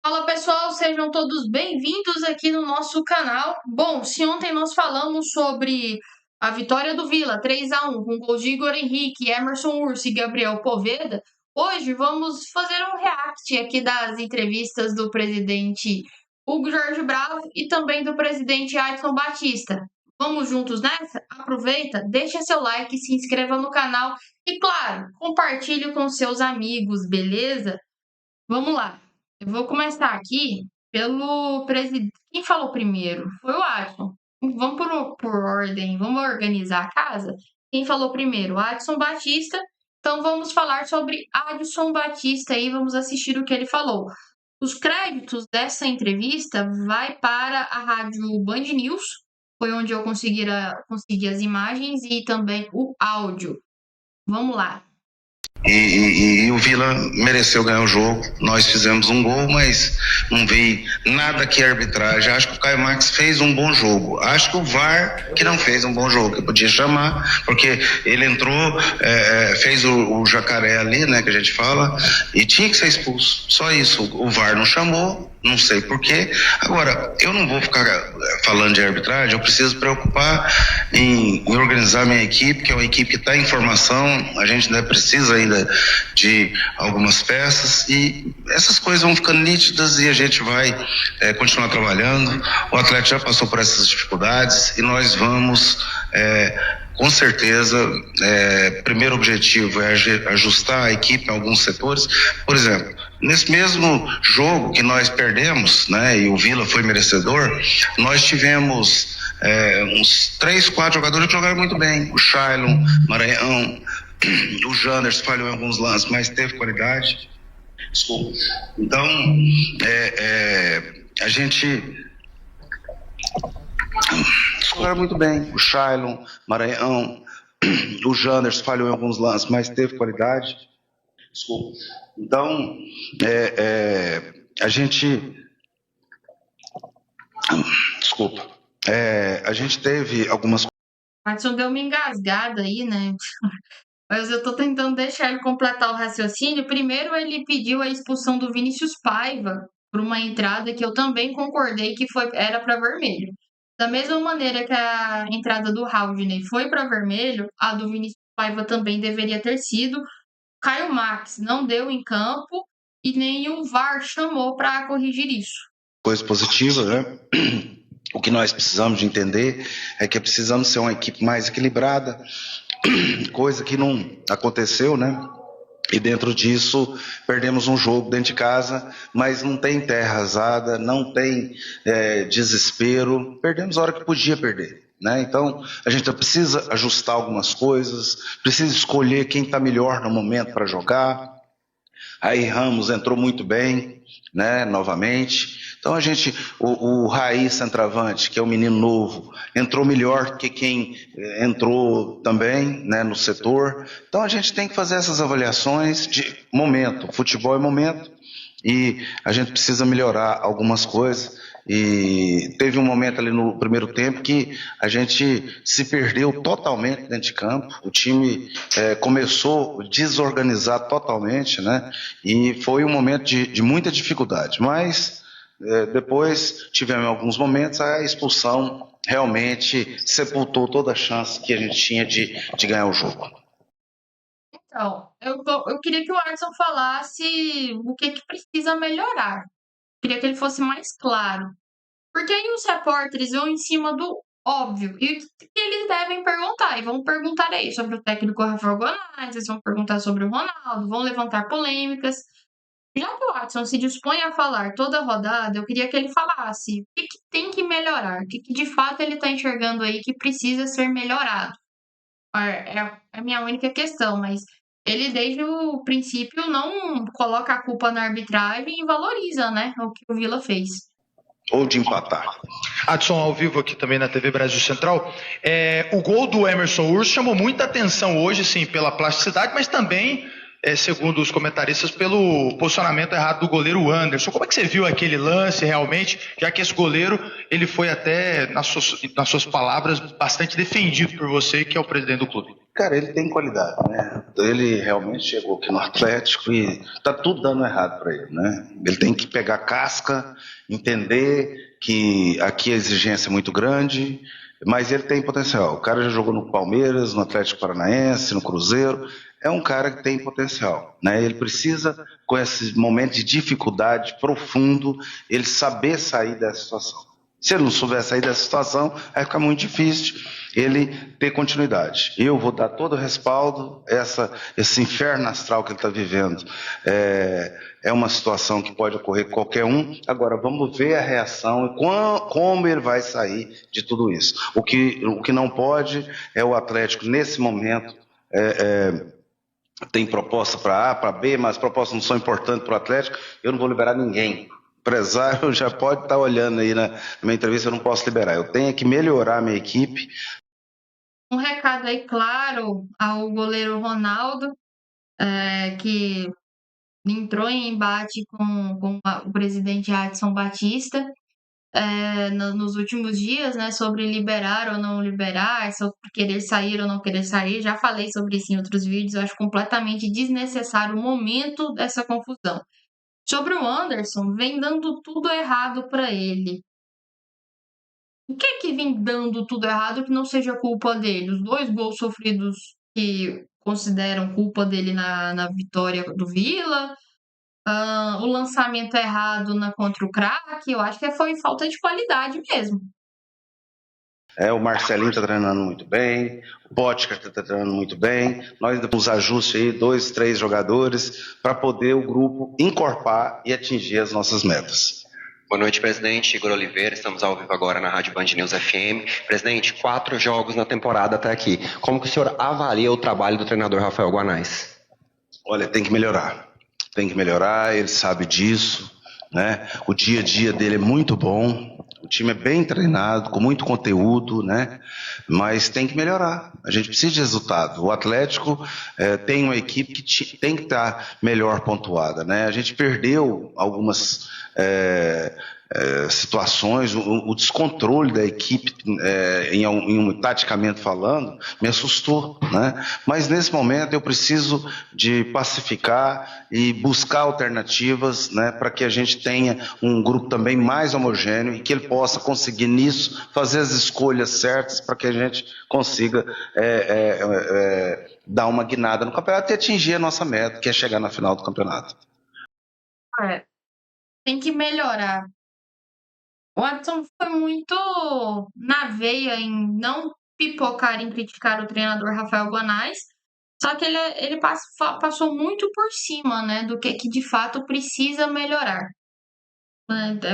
Fala pessoal, sejam todos bem-vindos aqui no nosso canal. Bom, se ontem nós falamos sobre a vitória do Vila 3-1 com gols de Igor Henrique, Emerson Urso e Gabriel Poveda, hoje vamos fazer um react aqui das entrevistas do presidente Hugo Jorge Bravo e também do presidente Adson Batista. Vamos juntos nessa? Aproveita, deixa seu like, se inscreva no canal e, claro, compartilhe com seus amigos, beleza? Vamos lá. Eu vou começar aqui pelo presidente. Quem falou primeiro? Foi o Adson. Vamos por ordem, vamos organizar a casa. Quem falou primeiro? Adson Batista. Então vamos falar sobre Adson Batista e vamos assistir o que ele falou. Os créditos dessa entrevista vai para a rádio Band News, foi onde eu consegui as imagens e também o áudio. Vamos lá. E o Vila mereceu ganhar o jogo. Nós fizemos um gol, mas não vi nada que a arbitragem. Acho que o Caio Max fez um bom jogo. Acho que o VAR que não fez um bom jogo, que podia chamar, porque ele entrou, fez o jacaré ali, né, que a gente fala, e tinha que ser expulso. Só isso. O VAR não chamou. Não sei porquê. Agora, eu não vou ficar falando de arbitragem, eu preciso preocupar em organizar minha equipe, que é uma equipe que está em formação, a gente ainda precisa de algumas peças e essas coisas vão ficando nítidas e a gente vai continuar trabalhando. O atleta já passou por essas dificuldades e nós vamos... com certeza, primeiro objetivo é ajustar a equipe em alguns setores. Por exemplo, nesse mesmo jogo que nós perdemos, né, e o Vila foi merecedor, nós tivemos uns 3, 4 jogadores que jogaram muito bem. O Shailon, Maranhão, o Janders falhou em alguns lances, mas teve qualidade. Desculpa. Então, a gente... Jogaram muito bem. O Shailon, Maranhão, o Janders falhou em alguns lances, mas teve qualidade. Desculpa. Então, a gente... Desculpa. A gente teve algumas... O Adson deu uma engasgada aí, né? Mas eu tô tentando deixar ele completar o raciocínio. Primeiro, ele pediu a expulsão do Vinícius Paiva por uma entrada que eu também concordei que era para vermelho. Da mesma maneira que a entrada do Haldney foi para vermelho, a do Vinícius Paiva também deveria ter sido. Caio Max não deu em campo e nem o VAR chamou para corrigir isso. Coisa positiva, né? O que nós precisamos de entender é que precisamos ser uma equipe mais equilibrada, coisa que não aconteceu, né? E dentro disso, perdemos um jogo dentro de casa, mas não tem terra arrasada, não tem desespero. Perdemos a hora que podia perder, né? Então, a gente precisa ajustar algumas coisas, precisa escolher quem está melhor no momento para jogar. Aí Ramos entrou muito bem, né, novamente. Então o Raiz centroavante, que é o menino novo, entrou melhor que quem entrou também, né, no setor. Então a gente tem que fazer essas avaliações de momento. Futebol é momento e a gente precisa melhorar algumas coisas. E teve um momento ali no primeiro tempo que a gente se perdeu totalmente dentro de campo. O time começou a desorganizar totalmente, né? E foi um momento de muita dificuldade. Mas depois tivemos alguns momentos, a expulsão realmente sepultou toda a chance que a gente tinha de ganhar o jogo. Então, eu queria que o Adson falasse o que precisa melhorar. Queria que ele fosse mais claro. Porque aí os repórteres vão em cima do óbvio. E o que eles devem perguntar? E vão perguntar aí sobre o técnico Rafael Gonçalves, vão perguntar sobre o Ronaldo, vão levantar polêmicas. Já que o Adson se dispõe a falar toda a rodada, eu queria que ele falasse o que tem que melhorar, o que de fato ele está enxergando aí que precisa ser melhorado. É a minha única questão, mas ele desde o princípio não coloca a culpa na arbitragem e valoriza, né, o que o Vila fez. Ou de empatar. Adson, ao vivo aqui também na TV Brasil Central. O gol do Emerson Urso chamou muita atenção hoje, sim, pela plasticidade, mas também, segundo os comentaristas, pelo posicionamento errado do goleiro Anderson. Como é que você viu aquele lance realmente, já que esse goleiro ele foi até, nas suas palavras, bastante defendido por você, que é o presidente do clube? Cara, ele tem qualidade, né? Ele realmente chegou aqui no Atlético e tá tudo dando errado para ele, né? Ele tem que pegar casca, entender que aqui a exigência é muito grande, mas ele tem potencial. O cara já jogou no Palmeiras, no Atlético Paranaense, no Cruzeiro. É um cara que tem potencial, né? Ele precisa, com esse momento de dificuldade profundo, ele saber sair dessa situação. Se ele não souber sair dessa situação, vai ficar muito difícil ele ter continuidade. Eu vou dar todo o respaldo, esse inferno astral que ele está vivendo. É uma situação que pode ocorrer com qualquer um. Agora, vamos ver a reação e como ele vai sair de tudo isso. O que não pode é o Atlético, nesse momento, tem proposta para A, para B, mas as propostas não são importantes para o Atlético, eu não vou liberar ninguém. O empresário já pode estar olhando aí na minha entrevista, eu não posso liberar. Eu tenho que melhorar a minha equipe. Um recado aí, claro, ao goleiro Ronaldo, que entrou em embate com o presidente Adson Batista nos últimos dias, né, sobre liberar ou não liberar, sobre querer sair ou não querer sair. Já falei sobre isso em outros vídeos, eu acho completamente desnecessário o momento dessa confusão. Sobre o Anderson, vem dando tudo errado para ele. O que vem dando tudo errado que não seja culpa dele? Os 2 gols sofridos que consideram culpa dele na vitória do Vila, o lançamento errado contra o Craque, eu acho que foi falta de qualidade mesmo. O Marcelinho está treinando muito bem, o Botker está treinando muito bem. Nós ainda temos ajustes aí, 2, 3 jogadores, para poder o grupo encorpar e atingir as nossas metas. Boa noite, presidente. Igor Oliveira, estamos ao vivo agora na Rádio Band News FM. Presidente, 4 jogos na temporada até aqui. Como que o senhor avalia o trabalho do treinador Rafael Guanais? Olha, tem que melhorar. Tem que melhorar, ele sabe disso, né? O dia a dia dele é muito bom. O time é bem treinado, com muito conteúdo, né? Mas tem que melhorar. A gente precisa de resultado. O Atlético tem uma equipe que tem que estar melhor pontuada, né? A gente perdeu algumas situações, o descontrole da equipe taticamente falando, me assustou, né? Mas nesse momento eu preciso de pacificar e buscar alternativas, né, para que a gente tenha um grupo também mais homogêneo e que ele possa conseguir nisso fazer as escolhas certas para que a gente consiga dar uma guinada no campeonato e atingir a nossa meta, que é chegar na final do campeonato. Tem que melhorar. O Adson foi muito na veia em não pipocar, em criticar o treinador Rafael Guanais, só que ele passou muito por cima, né, do que de fato precisa melhorar.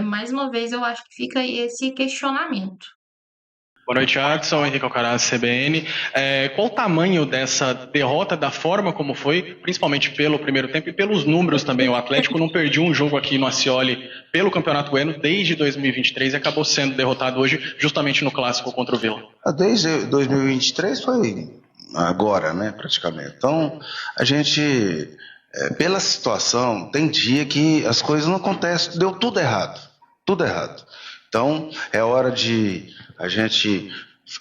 Mais uma vez, eu acho que fica aí esse questionamento. Boa noite, Adson. Henrique Alcaraz, CBN. Qual o tamanho dessa derrota, da forma como foi, principalmente pelo primeiro tempo e pelos números também? O Atlético não perdeu um jogo aqui no Ascioli pelo Campeonato Goiano desde 2023 e acabou sendo derrotado hoje justamente no Clássico contra o Vila. Desde 2023 foi agora, né, praticamente. Então, a gente, pela situação, tem dia que as coisas não acontecem, deu tudo errado. Tudo errado. Então, é hora de a gente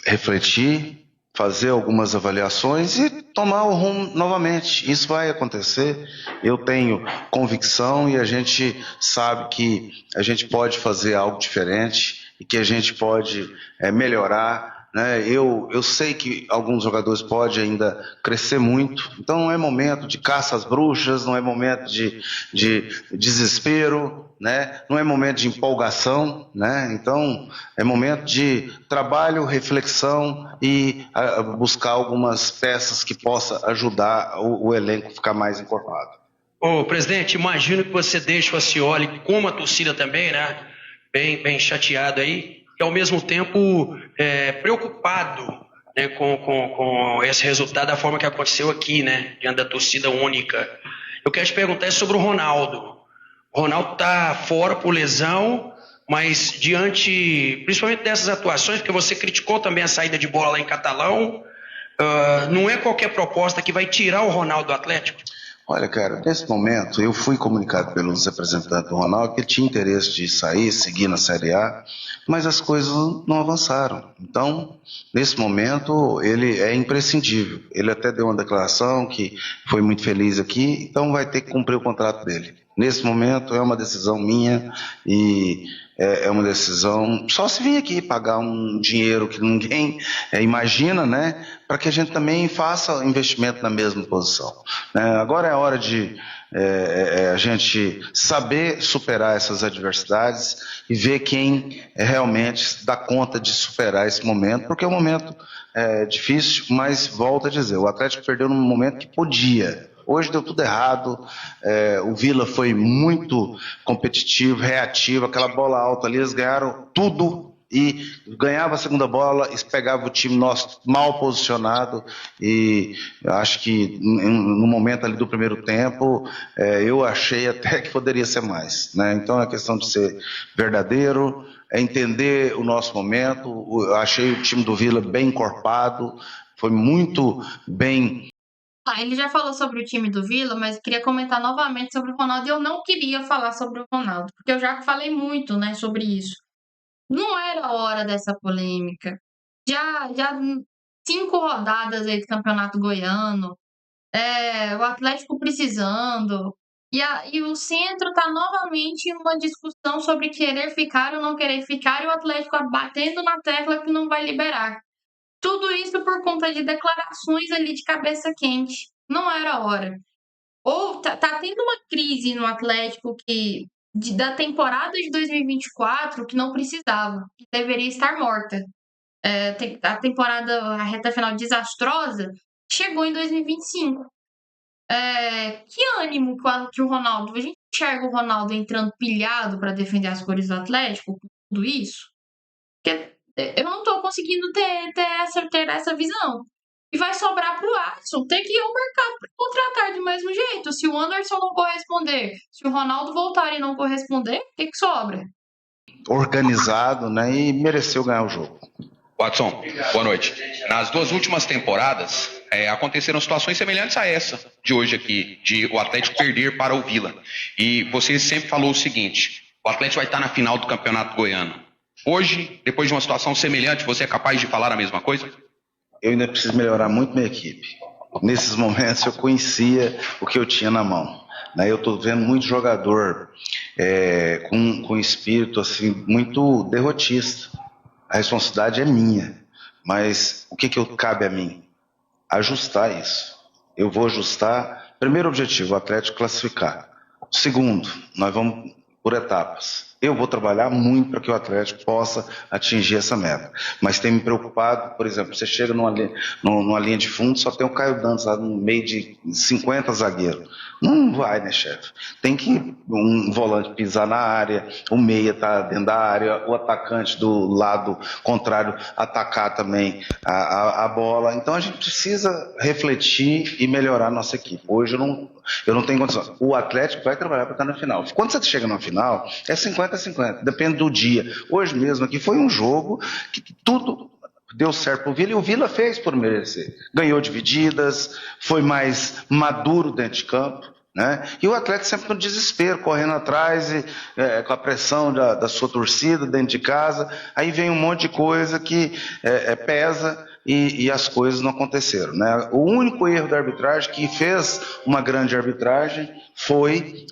refletir, fazer algumas avaliações e tomar o rumo novamente. Isso vai acontecer, eu tenho convicção e a gente sabe que a gente pode fazer algo diferente e que a gente pode melhorar, né? Eu sei que alguns jogadores podem ainda crescer muito, então não é momento de caça às bruxas, não é momento de desespero, né? Não é momento de empolgação, né? Então é momento de trabalho, reflexão e buscar algumas peças que possam ajudar o elenco a ficar mais encorpado. Ô, presidente, imagino que você deixa o Ascioli, como a torcida também, né? Bem chateado aí, e ao mesmo tempo preocupado, né, com esse resultado, da forma que aconteceu aqui, né? Diante da torcida única. Eu quero te perguntar sobre o Ronaldo. O Ronaldo está fora por lesão, mas diante, principalmente dessas atuações, porque você criticou também a saída de bola lá em Catalão, não é qualquer proposta que vai tirar o Ronaldo do Atlético? Olha, cara, nesse momento eu fui comunicado pelos representantes do Ronaldo que ele tinha interesse de sair, seguir na Série A, mas as coisas não avançaram. Então, nesse momento, ele é imprescindível. Ele até deu uma declaração que foi muito feliz aqui, então vai ter que cumprir o contrato dele. Nesse momento é uma decisão minha e é uma decisão. Só se vir aqui pagar um dinheiro que ninguém imagina, né? Para que a gente também faça investimento na mesma posição. Né? Agora é a hora de a gente saber superar essas adversidades e ver quem realmente dá conta de superar esse momento, porque é um momento difícil, mas volto a dizer, o Atlético perdeu num momento que podia. Hoje deu tudo errado, o Vila foi muito competitivo, reativo, aquela bola alta ali, eles ganharam tudo e ganhava a segunda bola, e pegava o time nosso mal posicionado e acho que no momento ali do primeiro tempo, eu achei até que poderia ser mais, né? Então é questão de ser verdadeiro, é entender o nosso momento, eu achei o time do Vila bem encorpado, foi muito bem. Ele já falou sobre o time do Vila, mas queria comentar novamente sobre o Ronaldo. Eu não queria falar sobre o Ronaldo, porque eu já falei muito, né, sobre isso. Não era a hora dessa polêmica. Já 5 rodadas aí do Campeonato Goiano, o Atlético precisando, e o Centro tá novamente em uma discussão sobre querer ficar ou não querer ficar, e o Atlético batendo na tecla que não vai liberar. Tudo isso por conta de declarações ali de cabeça quente. Não era a hora. Ou tá tendo uma crise no Atlético da temporada de 2024 que não precisava, que deveria estar morta. A temporada, a reta final desastrosa, chegou em 2025. Que ânimo que o Ronaldo. A gente enxerga o Ronaldo entrando pilhado para defender as cores do Atlético, com tudo isso. Porque eu não tô conseguindo ter essa visão. E vai sobrar pro Alisson ter que ir ao mercado para contratar do mesmo jeito. Se o Anderson não corresponder, se o Ronaldo voltar e não corresponder, o que sobra? Organizado, né? E mereceu ganhar o jogo. Watson, boa noite. Nas 2 últimas temporadas, aconteceram situações semelhantes a essa de hoje aqui, de o Atlético perder para o Vila. E você sempre falou o seguinte: o Atlético vai estar na final do Campeonato Goiano. Hoje, depois de uma situação semelhante, você é capaz de falar a mesma coisa? Eu ainda preciso melhorar muito minha equipe. Nesses momentos eu conhecia o que eu tinha na mão. Né? Eu estou vendo muito jogador com espírito assim, muito derrotista. A responsabilidade é minha, mas o que cabe a mim? Ajustar isso. Eu vou ajustar. Primeiro objetivo, o Atlético classificar. Segundo, nós vamos por etapas. Eu vou trabalhar muito para que o Atlético possa atingir essa meta. Mas tem me preocupado, por exemplo, você chega numa linha de fundo, só tem o Caio Dantas lá no meio de 50 zagueiros. Não vai, né, chefe? Tem que um volante pisar na área, o meia tá dentro da área, o atacante do lado contrário atacar também a bola. Então a gente precisa refletir e melhorar a nossa equipe. Hoje eu não tenho condição. O Atlético vai trabalhar para estar na final. Quando você chega na final, é 50-50, depende do dia. Hoje mesmo aqui foi um jogo que tudo deu certo pro Vila e o Vila fez por merecer. Ganhou divididas, foi mais maduro dentro de campo, né? E o Atlético sempre no desespero, correndo atrás, com a pressão da sua torcida dentro de casa. Aí vem um monte de coisa que pesa e as coisas não aconteceram, né? O único erro da arbitragem que fez uma grande arbitragem foi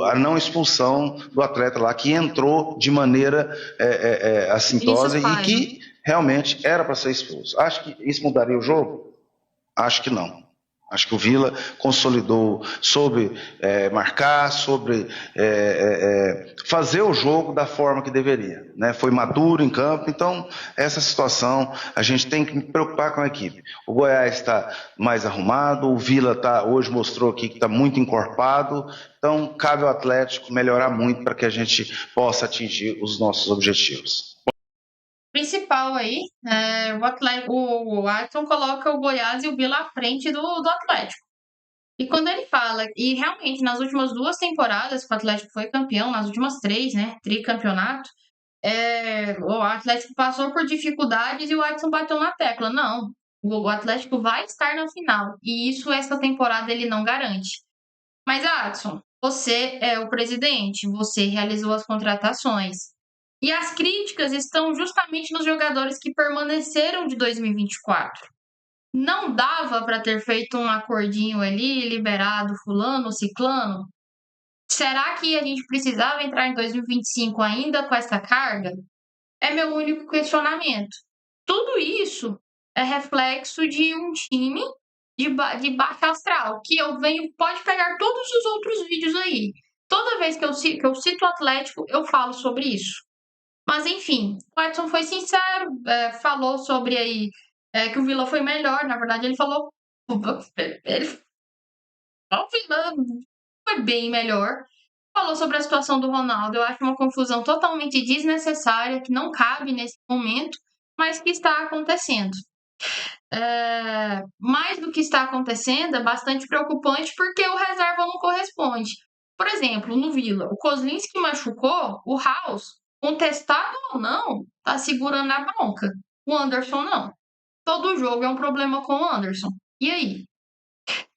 a não expulsão do atleta lá, que entrou de maneira assintosa e que realmente era para ser expulso. Acho que isso mudaria o jogo? Acho que não. Acho que o Vila consolidou sobre marcar, sobre fazer o jogo da forma que deveria, né? Foi maduro em campo, então essa situação a gente tem que se preocupar com a equipe. O Goiás está mais arrumado, o Vila hoje mostrou aqui que está muito encorpado, então cabe ao Atlético melhorar muito para que a gente possa atingir os nossos objetivos. Principal aí, o Ayrton coloca o Goiás e o Vila à frente do Atlético. E quando ele fala, e realmente nas últimas 2 temporadas que o Atlético foi campeão, nas últimas 3, né, tricampeonato, o Atlético passou por dificuldades e o Ayrton bateu na tecla. Não, O Atlético vai estar na final. E isso, essa temporada, ele não garante. Mas, Adson, você é o presidente, você realizou as contratações. E as críticas estão justamente nos jogadores que permaneceram de 2024. Não dava para ter feito um acordinho ali, liberado fulano ou ciclano? Será que a gente precisava entrar em 2025 ainda com essa carga? É meu único questionamento. Tudo isso é reflexo de um time de baixa astral, que eu venho, pode pegar todos os outros vídeos aí. Toda vez que eu cito o Atlético, eu falo sobre isso. Mas, enfim, o Edson foi sincero, falou sobre aí que o Vila foi melhor. Na verdade, ele falou... o Vila foi bem melhor. Falou sobre a situação do Ronaldo. Eu acho uma confusão totalmente desnecessária, que não cabe nesse momento, mas que está acontecendo. Mais do que está acontecendo, é bastante preocupante porque o reserva não corresponde. Por exemplo, no Vila, o Kozlinski machucou, o House, contestado ou não, tá segurando a bronca. O Anderson não. Todo jogo é um problema com o Anderson. E aí?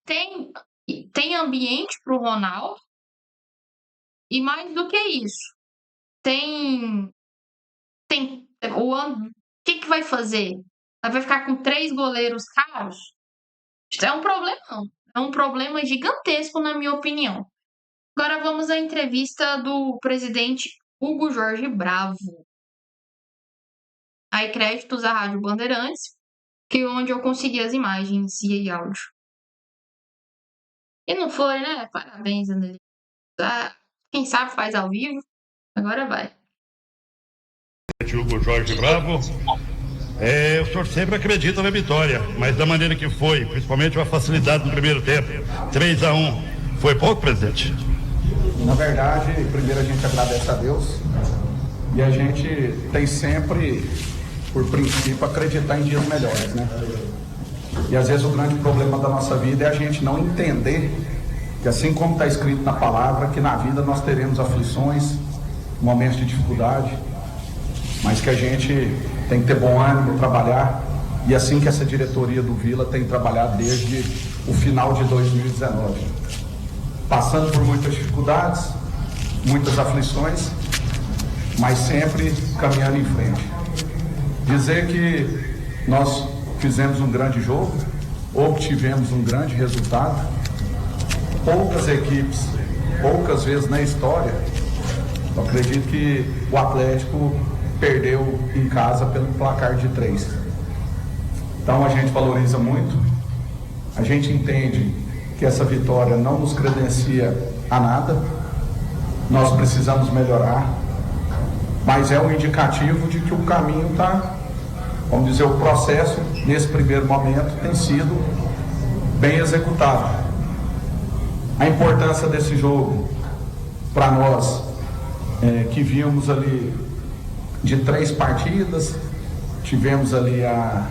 Tem ambiente para o Ronaldo? E mais do que isso, o que vai fazer? Vai ficar com 3 goleiros caros? Isso é um problemão. É um problema gigantesco, na minha opinião. Agora vamos à entrevista do presidente Hugo Jorge Bravo. Aí, créditos à Rádio Bandeirantes, onde eu consegui as imagens e áudio. E não foi, né? Parabéns, André. Quem sabe faz ao vivo. Agora vai. Hugo Jorge Bravo. O senhor sempre acredita na vitória, mas da maneira que foi, principalmente a facilidade no primeiro tempo, 3-1, foi pouco, presidente? Na verdade, primeiro a gente agradece a Deus e a gente tem sempre, por princípio, acreditar em dias melhores, né? E às vezes o grande problema da nossa vida é a gente não entender que, assim como está escrito na palavra, que na vida nós teremos aflições, momentos de dificuldade, mas que a gente tem que ter bom ânimo, trabalhar, e assim que essa diretoria do Vila tem trabalhado desde o final de 2019, passando por muitas dificuldades, muitas aflições, mas sempre caminhando em frente. Dizer que nós fizemos um grande jogo, obtivemos um grande resultado. Poucas equipes, poucas vezes na história, eu acredito que o Atlético perdeu em casa pelo placar de 3. Então a gente valoriza muito, a gente entende que essa vitória não nos credencia a nada, nós precisamos melhorar, mas é um indicativo de que o caminho está, vamos dizer, o processo nesse primeiro momento tem sido bem executado. A importância desse jogo para nós, que vimos ali de 3 partidas, tivemos ali a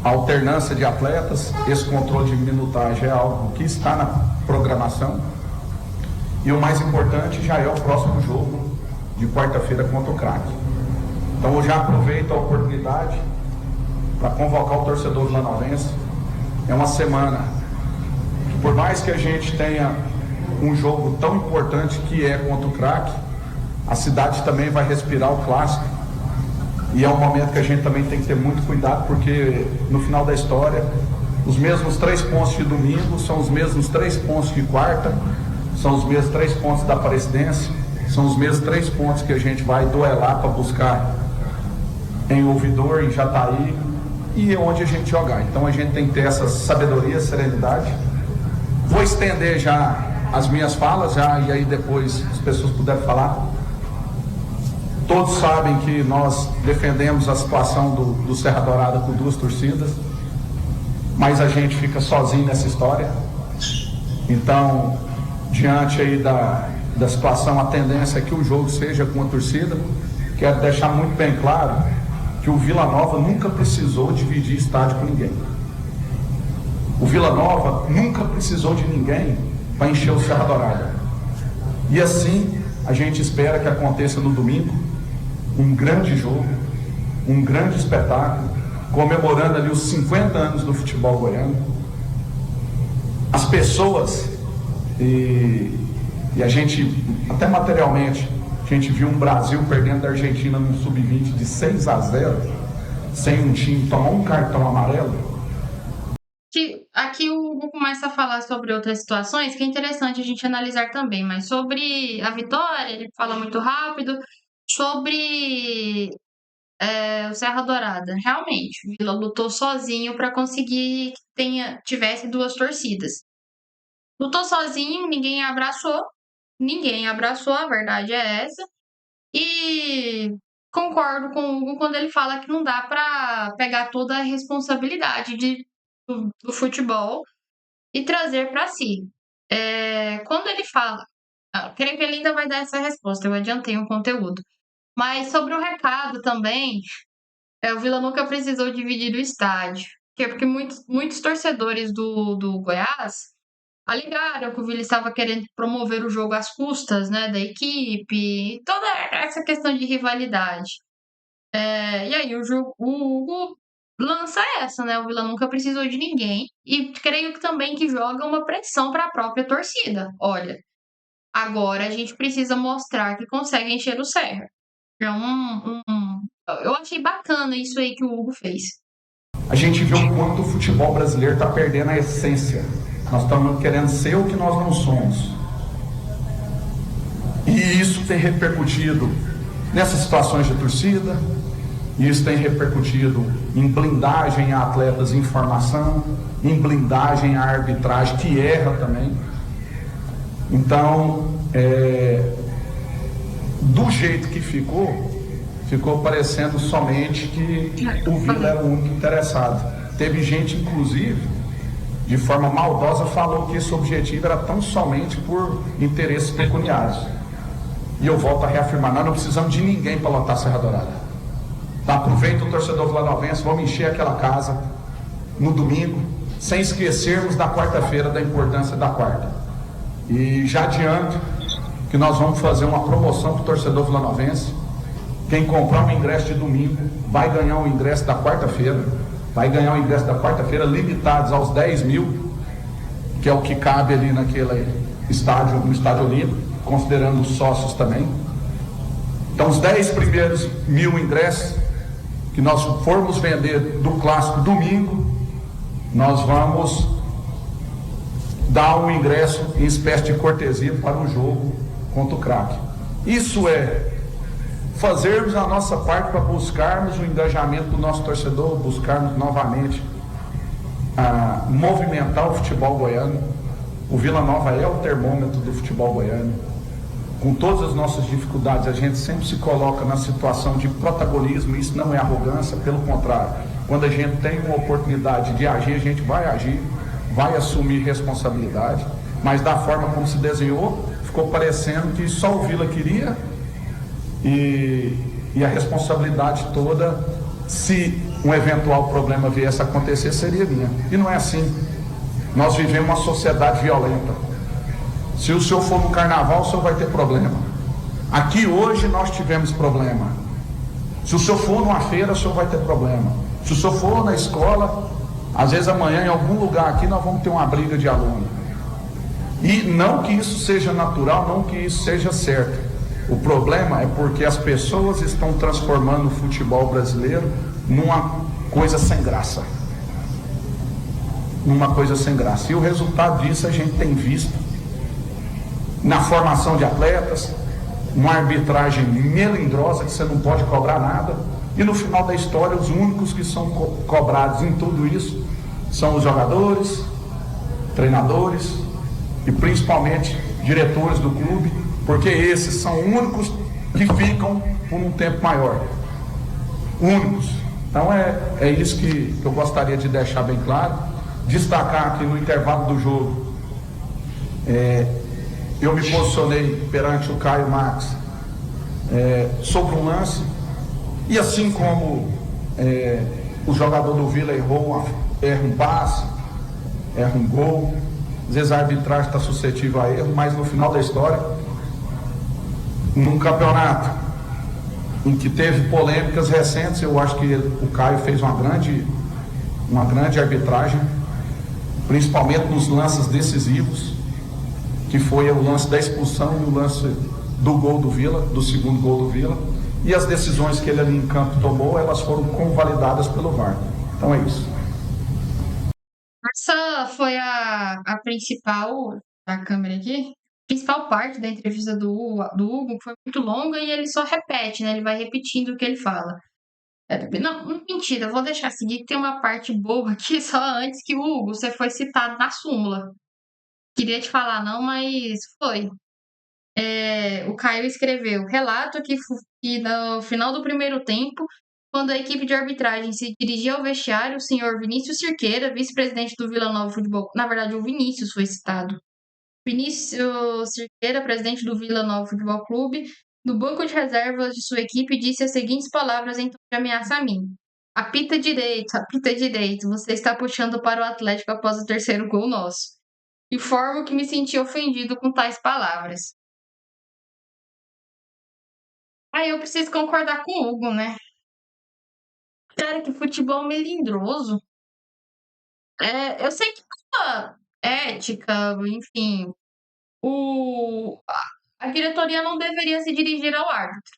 alternância de atletas, esse controle de minutagem é algo que está na programação, e o mais importante já é o próximo jogo de quarta-feira contra o Craque. Então eu já aproveito a oportunidade para convocar o torcedor vilanovense. É uma semana que, por mais que a gente tenha um jogo tão importante que é contra o Craque, a cidade também vai respirar o clássico, e é um momento que a gente também tem que ter muito cuidado, porque no final da história, os mesmos 3 pontos de domingo são os mesmos 3 pontos de quarta, são os mesmos 3 pontos da Aparecidense, são os mesmos 3 pontos que a gente vai duelar para buscar em Ouvidor, em Jataí, e onde a gente jogar. Então a gente tem que ter essa sabedoria, serenidade. Vou estender já as minhas falas, e aí depois as pessoas puderem falar. Todos sabem que nós defendemos a situação do Serra Dourada com 2 torcidas, mas a gente fica sozinho nessa história. Então, diante aí da situação, a tendência é que o jogo seja com a torcida. Quero deixar muito bem claro que o Vila Nova nunca precisou dividir estádio com ninguém. O Vila Nova nunca precisou de ninguém para encher o Serra Dourada. E assim, a gente espera que aconteça no domingo um grande jogo, um grande espetáculo, comemorando ali os 50 anos do futebol goiano. As pessoas, e a gente, até materialmente, a gente viu um Brasil perdendo da Argentina no sub-20 de 6-0, sem um time tomar um cartão amarelo. Aqui o Hugo começa a falar sobre outras situações que é interessante a gente analisar também, mas sobre a vitória, ele fala muito rápido, sobre o Serra Dourada. Realmente, o Vila lutou sozinho para conseguir que tivesse duas torcidas. Lutou sozinho, ninguém abraçou, a verdade é essa. E concordo com o Hugo quando ele fala que não dá para pegar toda a responsabilidade do futebol e trazer para si. Quando ele fala, creio que ele ainda vai dar essa resposta, eu adiantei um conteúdo. Mas sobre o recado também, o Vila nunca precisou dividir o estádio. Porque muitos torcedores do Goiás alegaram que o Vila estava querendo promover o jogo às custas, né, da equipe, toda essa questão de rivalidade. E aí o Hugo lança essa, né? O Vila nunca precisou de ninguém. E creio que também que joga uma pressão para a própria torcida. Olha, agora a gente precisa mostrar que consegue encher o Serra. Eu achei bacana isso aí que o Hugo fez. A gente vê o quanto o futebol brasileiro está perdendo a essência. Nós estamos querendo ser o que nós não somos. E isso tem repercutido nessas situações de torcida. Isso tem repercutido em blindagem a atletas em formação, em blindagem a arbitragem que erra também. Então, do jeito que ficou parecendo somente que o Vila era o único interessado. Teve gente, inclusive, de forma maldosa, falou que esse objetivo era tão somente por interesses pecuniários. E eu volto a reafirmar, nós não precisamos de ninguém para lotar a Serra Dourada. Aproveita o torcedor vilanovense, vamos encher aquela casa no domingo, sem esquecermos da quarta-feira, da importância da quarta. E já adianto que nós vamos fazer uma promoção para o torcedor vilanovense. Quem comprar um ingresso de domingo vai ganhar um ingresso da quarta-feira. Vai ganhar um ingresso da quarta-feira limitados aos 10 mil, que é o que cabe ali naquele estádio, no estádio olímpico, considerando os sócios também. Então, os 10 primeiros mil ingressos que nós formos vender do clássico domingo, nós vamos dar um ingresso em espécie de cortesia para o jogo contra o Crack. Isso é fazermos a nossa parte para buscarmos o engajamento do nosso torcedor, buscarmos novamente movimentar o futebol goiano. O Vila Nova é o termômetro do futebol goiano. Com todas as nossas dificuldades, a gente sempre se coloca na situação de protagonismo. Isso não é arrogância, pelo contrário. Quando a gente tem uma oportunidade de agir, a gente vai agir, vai assumir responsabilidade, mas da forma como se desenhou, ficou parecendo que só o Vila queria e a responsabilidade toda, se um eventual problema viesse a acontecer, seria minha. E não é assim. Nós vivemos uma sociedade violenta. Se o senhor for no carnaval, o senhor vai ter problema. Aqui hoje nós tivemos problema. Se o senhor for numa feira, o senhor vai ter problema. Se o senhor for na escola, às vezes amanhã em algum lugar aqui nós vamos ter uma briga de aluno. E não que isso seja natural, não que isso seja certo. O problema é porque as pessoas estão transformando o futebol brasileiro numa coisa sem graça. Numa coisa sem graça. E o resultado disso a gente tem visto na formação de atletas, uma arbitragem melindrosa que você não pode cobrar nada, e no final da história os únicos que são cobrados em tudo isso são os jogadores, treinadores e principalmente diretores do clube, porque esses são únicos que ficam por um tempo maior. Únicos. Então é isso que eu gostaria de deixar bem claro, destacar aqui no intervalo do jogo. Eu me posicionei perante o Caio Max sobre um lance, e assim como o jogador do Vila erra um passe, erra um gol, às vezes a arbitragem está suscetível a erro, mas no final da história, num campeonato em que teve polêmicas recentes. Eu acho que o Caio fez uma grande arbitragem, principalmente nos lances decisivos, que foi o lance da expulsão e o lance do gol do Vila, do segundo gol do Vila, e as decisões que ele ali em campo tomou, elas foram convalidadas pelo VAR. Então é isso. Essa foi a principal, a câmera aqui, principal parte da entrevista do Hugo, que foi muito longa e ele só repete, né? Ele vai repetindo o que ele fala. Não, mentira, eu vou deixar seguir que tem uma parte boa aqui só antes que o Hugo, você foi citado na súmula. Queria te falar não, mas foi. O Caio escreveu, relato que no final do primeiro tempo, quando a equipe de arbitragem se dirigia ao vestiário, o senhor Vinícius Cirqueira, vice-presidente do Vila Nova Futebol... Na verdade, o Vinícius foi citado. Vinícius Cirqueira, presidente do Vila Nova Futebol Clube, do banco de reservas de sua equipe, disse as seguintes palavras em tom de ameaça a mim. Apita direito, você está puxando para o Atlético após o terceiro gol nosso. Informo que me senti ofendido com tais palavras. Aí eu preciso concordar com o Hugo, né? Cara, que futebol melindroso. Eu sei que pela ética, enfim, a diretoria não deveria se dirigir ao árbitro.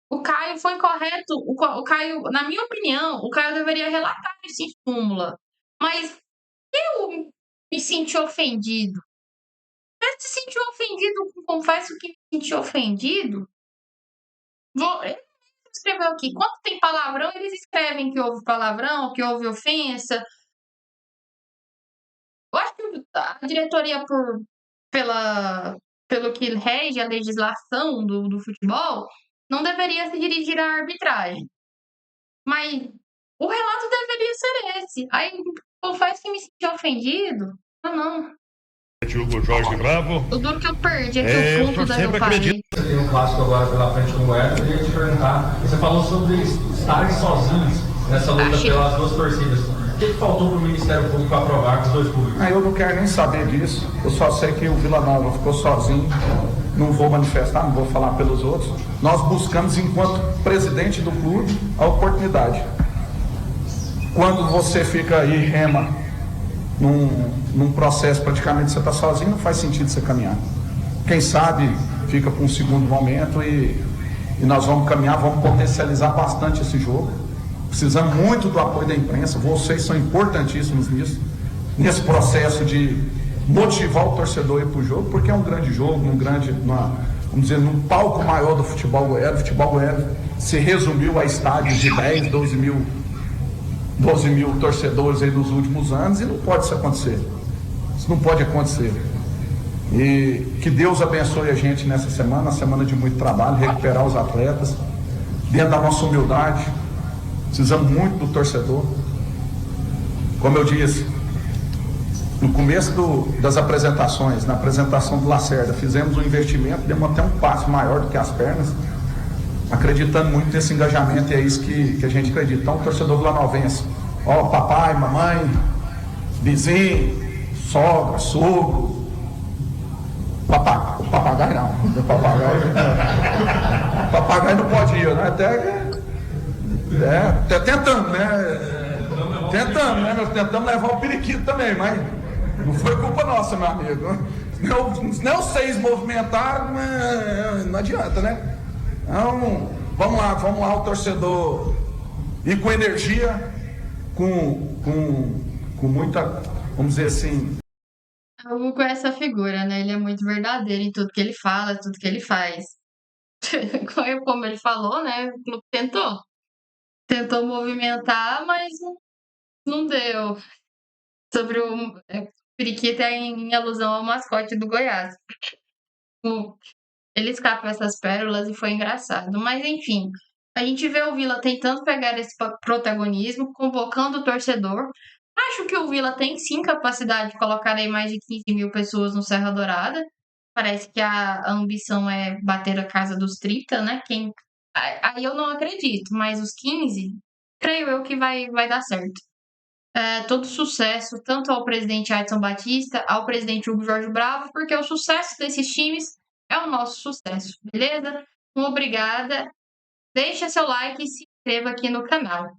O Caio foi incorreto. O Caio, na minha opinião, o Caio deveria relatar isso em súmula. Mas eu me senti ofendido. Você se sentiu ofendido? Confesso que me senti ofendido. Ele escreveu aqui. Quando tem palavrão, eles escrevem que houve palavrão, que houve ofensa. Eu acho que a diretoria, pelo que rege a legislação do futebol, não deveria se dirigir à arbitragem. Mas o relato deveria ser esse. Aí, confesso que me senti ofendido. Não. Hugo Jorge Bravo. O duro que eu perdi aqui o ponto da meu pai. Tem um clássico agora pela frente no Goiás. Eu queria te perguntar, você falou sobre eles estarem sozinhos nessa luta pelas duas torcidas. O que faltou para o Ministério Público aprovar com os dois públicos? Eu não quero nem saber disso. Eu só sei que o Vila Nova ficou sozinho. Não vou manifestar, não vou falar pelos outros. Nós buscamos, enquanto presidente do clube, a oportunidade. Quando você fica aí, rema, num processo praticamente você está sozinho, não faz sentido você caminhar. Quem sabe fica para um segundo momento e nós vamos caminhar, vamos potencializar bastante esse jogo. Precisamos muito do apoio da imprensa, vocês são importantíssimos nisso, nesse processo de motivar o torcedor a ir para o jogo, porque é um grande jogo, vamos dizer, num palco maior do futebol goiano. O futebol goiano se resumiu a estádios de 10, 12 mil torcedores aí nos últimos anos, e não pode isso acontecer. Isso não pode acontecer. E que Deus abençoe a gente nessa semana de muito trabalho, recuperar os atletas, dentro da nossa humildade. Precisamos muito do torcedor. Como eu disse, no começo das apresentações, na apresentação do Lacerda, fizemos um investimento, demos até um passo maior do que as pernas, acreditando muito nesse engajamento, e é isso que a gente acredita. Então, o torcedor vilanovense, papai, mamãe, vizinho, sogra, sogro, papagaio não, papagaio não pode ir, né? Até tentando, né? Tentamos levar o periquito também, mas não foi culpa nossa, meu amigo. Não seis movimentaram, não adianta, né? Então, vamos lá, o torcedor ir com energia, com muita, vamos dizer assim. O Hugo é essa figura, né? Ele é muito verdadeiro em tudo que ele fala, tudo que ele faz. Como ele falou, né? O clube tentou movimentar, mas não deu. Sobre o periquito é em alusão ao mascote do Goiás. Ele escapa essas pérolas e foi engraçado. Mas, enfim, a gente vê o Vila tentando pegar esse protagonismo, convocando o torcedor. Acho que o Vila tem, sim, capacidade de colocar aí mais de 15 mil pessoas no Serra Dourada. Parece que a ambição é bater a casa dos 30, né? Aí eu não acredito, mas os 15, creio eu que vai dar certo. Todo sucesso, tanto ao presidente Adson Batista, ao presidente Hugo Jorge Bravo, porque o sucesso desses times é o nosso sucesso, beleza? Obrigada. Deixe seu like e se inscreva aqui no canal.